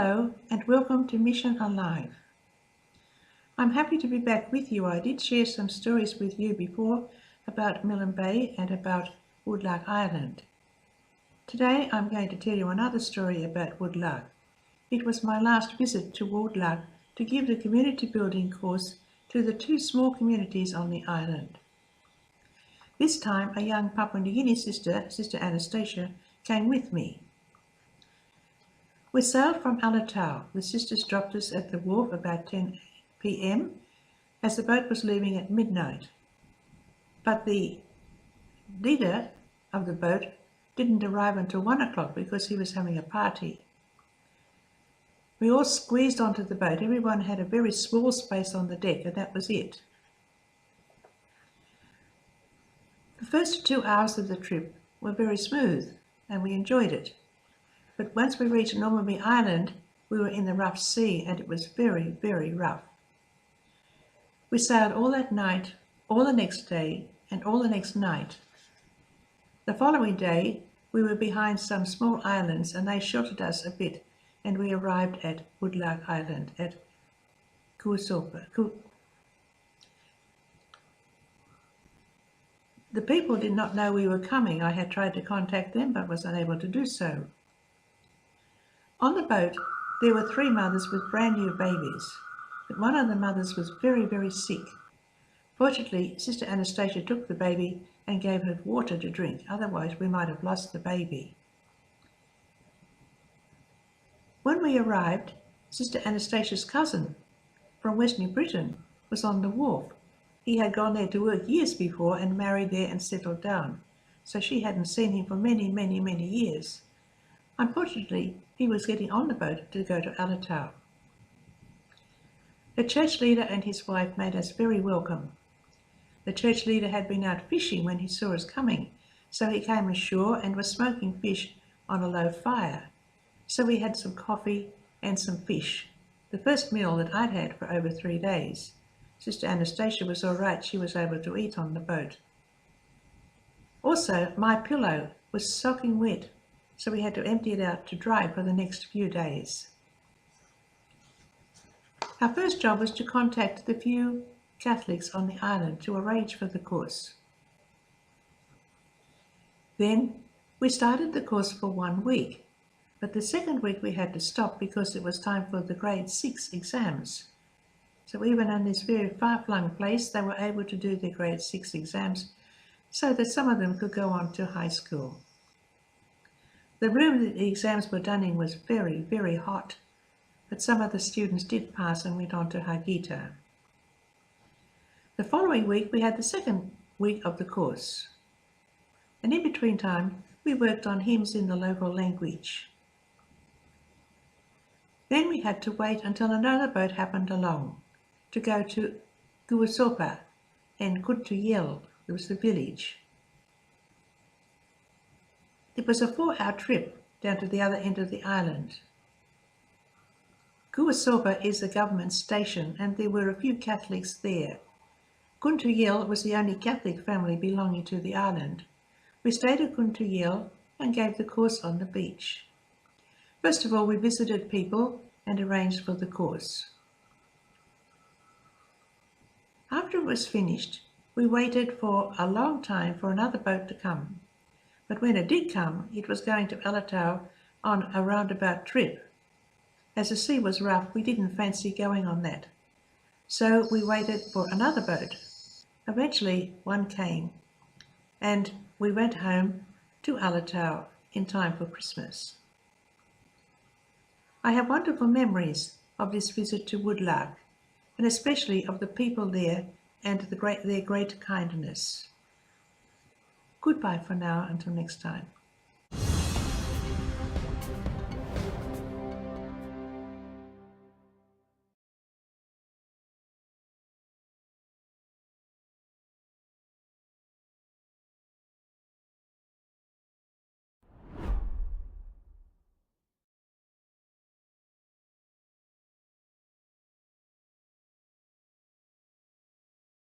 Hello and welcome to Mission Alive. I'm happy to be back with you. I did share some stories with you before about Millen Bay and about Woodlark Island. Today I'm going to tell you another story about Woodlark. It was my last visit to Woodlark to give the community building course to the two small communities on the island. This time a young Papua New Guinea sister, Sister Anastasia, came with me. We sailed from Alatau. The sisters dropped us at the wharf about 10 p.m. as the boat was leaving at midnight. But the leader of the boat didn't arrive until 1 o'clock because he was having a party. We all squeezed onto the boat. Everyone had a very small space on the deck, and that was it. The first 2 hours of the trip were very smooth, and we enjoyed it. But once we reached Normanby Island, we were in the rough sea, and it was very, very rough. We sailed all that night, all the next day, and all the next night. The following day, we were behind some small islands, and they sheltered us a bit, and we arrived at Woodlark Island at Kuusopa. The people did not know we were coming. I had tried to contact them, but was unable to do so. On the boat, there were 3 mothers with brand new babies, but one of the mothers was very, very sick. Fortunately, Sister Anastasia took the baby and gave her water to drink, otherwise we might have lost the baby. When we arrived, Sister Anastasia's cousin from West New Britain was on the wharf. He had gone there to work years before and married there and settled down, so she hadn't seen him for many, many, many years. Unfortunately, he was getting on the boat to go to Alatau. The church leader and his wife made us very welcome. The church leader had been out fishing when he saw us coming, so he came ashore and was smoking fish on a low fire. So we had some coffee and some fish, the first meal that I'd had for over 3 days. Sister Anastasia was all right, she was able to eat on the boat. Also, my pillow was soaking wet, so we had to empty it out to dry for the next few days. Our first job was to contact the few Catholics on the island to arrange for the course. Then we started the course for 1 week, but the second week we had to stop because it was time for the grade 6 exams. So even in this very far-flung place, they were able to do their grade 6 exams so that some of them could go on to high school. The room that the exams were done in was very, very hot, but some of the students did pass and went on to Hagita. The following week we had the second week of the course, and in between time we worked on hymns in the local language. Then we had to wait until another boat happened along to go to Kuusopa and Kuntuyel, it was the village. It was a 4-hour trip down to the other end of the island. Kuusopa is a government station and there were a few Catholics there. Kuntuyel was the only Catholic family belonging to the island. We stayed at Kuntuyel and gave the course on the beach. First of all, we visited people and arranged for the course. After it was finished, we waited for a long time for another boat to come. But when it did come, it was going to Alatau on a roundabout trip. As the sea was rough, we didn't fancy going on that. So we waited for another boat. Eventually, one came, and we went home to Alatau in time for Christmas. I have wonderful memories of this visit to Woodlark, and especially of the people there and their great kindness. Goodbye for now, until next time.